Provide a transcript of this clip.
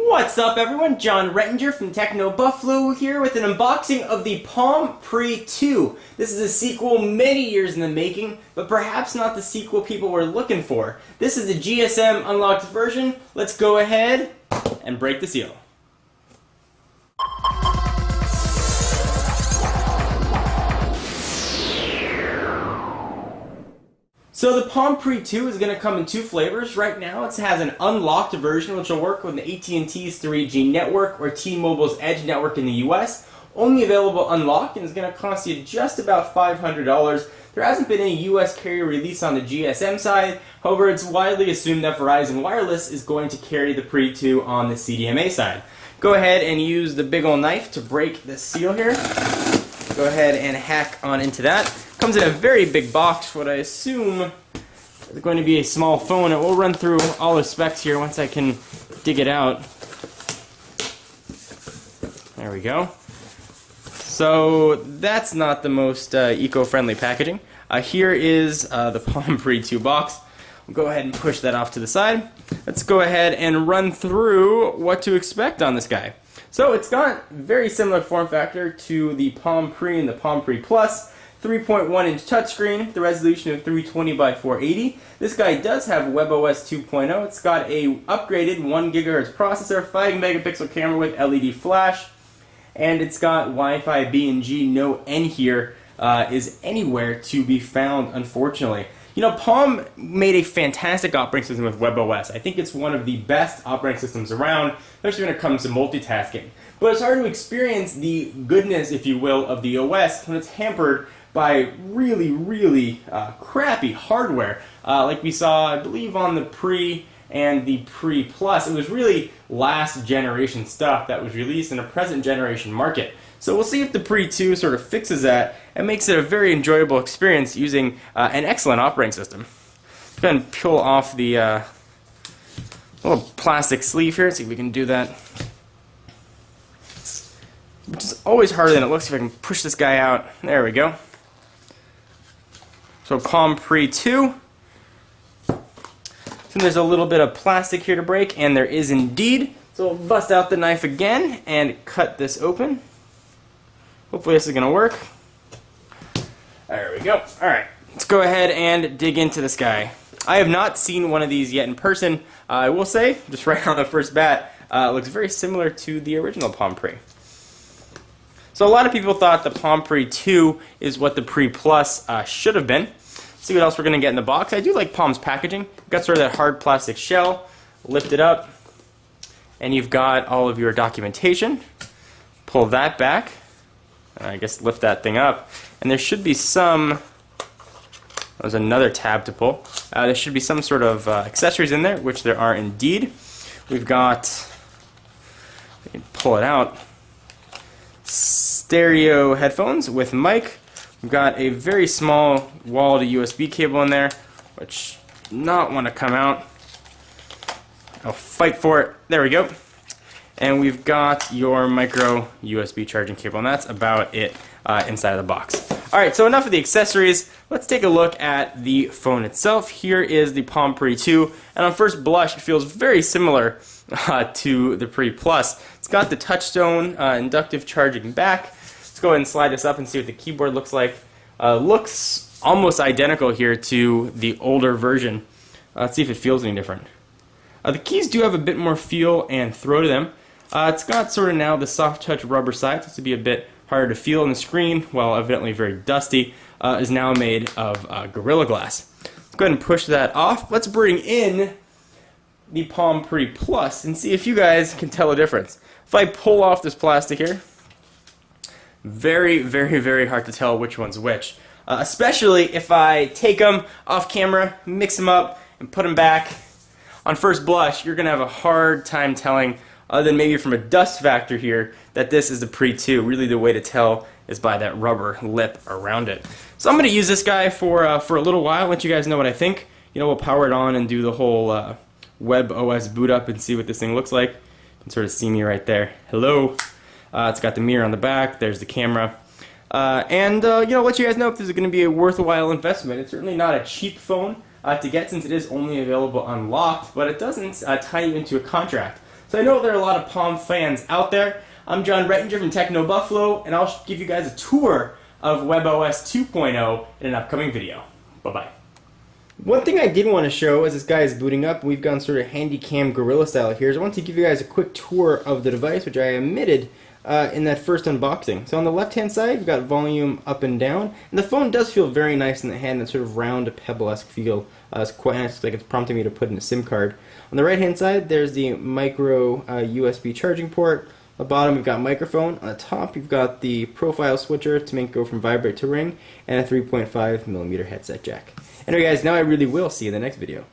What's up everyone, John Rettinger from Techno Buffalo here with an unboxing of the Palm Pre 2. This is a sequel many years in the making, but perhaps not the sequel people were looking for. This is the GSM unlocked version. Let's go ahead and break the seal. So the Palm Pre 2 is going to come in two flavors. Right now it has an unlocked version which will work with the AT&T's 3G network or T-Mobile's Edge network in the US. Only available unlocked and is going to cost you just about $500. There hasn't been any US carrier release on the GSM side. However, it's widely assumed that Verizon Wireless is going to carry the Pre 2 on the CDMA side. Go ahead and use the big ol' knife to break the seal here. Go ahead and hack on into that. Comes in a very big box, what I assume is going to be a small phone. And we'll run through all the specs here once I can dig it out. There we go. So that's not the most eco-friendly packaging. Here is the Palm Pre 2 box. We'll go ahead and push that off to the side. Let's go ahead and run through what to expect on this guy. So it's got very similar form factor to the Palm Pre and the Palm Pre Plus. 3.1-inch touchscreen, the resolution of 320 by 480. This guy does have WebOS 2.0. It's got a upgraded 1 GHz processor, 5 megapixel camera with LED flash, and it's got Wi-Fi B and G. No N here is anywhere to be found, unfortunately. You know, Palm made a fantastic operating system with WebOS. I think it's one of the best operating systems around, especially when it comes to multitasking. But it's hard to experience the goodness, if you will, of the OS when it's hampered by really crappy hardware. Like we saw, I believe, on the Pre and the Pre Plus. It was really last generation stuff that was released in a present generation market. So we'll see if the Pre 2 sort of fixes that and makes it a very enjoyable experience using an excellent operating system. Go ahead and peel off the little plastic sleeve here, see if we can do that. Which is always harder than it looks. If I can push this guy out. There we go. So Palm Pre 2. So there's a little bit of plastic here to break, and there is indeed. So we'll bust out the knife again and cut this open. Hopefully this is going to work. There we go. Alright, let's go ahead and dig into this guy. I have not seen one of these yet in person. I will say, just right on the first bat, it looks very similar to the original Palm Pre. So a lot of people thought the Palm Pre 2 is what the Pre Plus should have been. Let's see what else we're going to get in the box. I do like Palm's packaging. You've got sort of that hard plastic shell. Lift it up, and you've got all of your documentation. Pull that back. I guess lift that thing up. And there should be some... There's another tab to pull. There should be some sort of accessories in there, which there are indeed. We've got... We can pull it out. Stereo headphones with mic. We've got a very small wall to USB cable in there, which not want to come out. I'll fight for it. There we go. And we've got your micro USB charging cable, and that's about it inside of the box. Alright, so enough of the accessories. Let's take a look at the phone itself. Here is the Palm Pre 2, and on first blush it feels very similar to the Pre Plus. It's got the touchstone inductive charging back. Let's go ahead and slide this up and see what the keyboard looks like. Looks almost identical here to the older version. Let's see if it feels any different. The keys do have a bit more feel and throw to them. It's got sort of now the soft touch rubber side, so it's to be a bit harder to feel on the screen, while evidently very dusty, is now made of Gorilla Glass. Let's go ahead and push that off. Let's bring in the Palm Pre Plus and see if you guys can tell a difference. If I pull off this plastic here, very hard to tell which one's which. Especially if I take them off camera, mix them up, and put them back. On first blush, you're going to have a hard time telling, other than maybe from a dust factor here, that this is the Pre 2. Really the way to tell is by that rubber lip around it. So I'm going to use this guy for a little while, let you guys know what I think. You know, we'll power it on and do the whole WebOS boot up and see what this thing looks like. You can sort of see me right there. Hello. It's got the mirror on the back. There's the camera. You know, let you guys know if this is going to be a worthwhile investment. It's certainly not a cheap phone to get since it is only available unlocked, but it doesn't tie you into a contract. So I know there are a lot of Palm fans out there. I'm John Rettinger from Techno Buffalo, and I'll give you guys a tour of WebOS 2.0 in an upcoming video. Bye-bye. One thing I did want to show as this guy is booting up, we've gone sort of handy cam gorilla style here, is I want to give you guys a quick tour of the device, which I omitted in that first unboxing. So on the left hand side, you've got volume up and down, and the phone does feel very nice in the hand, that sort of round pebble-esque feel. It's quite nice, it's like it's prompting me to put in a SIM card. On the right hand side, there's the micro USB charging port. On the bottom, we've got microphone. On the top, you've got the profile switcher to make it go from vibrate to ring, and a 3.5mm headset jack. Anyway guys, now I really will see you in the next video.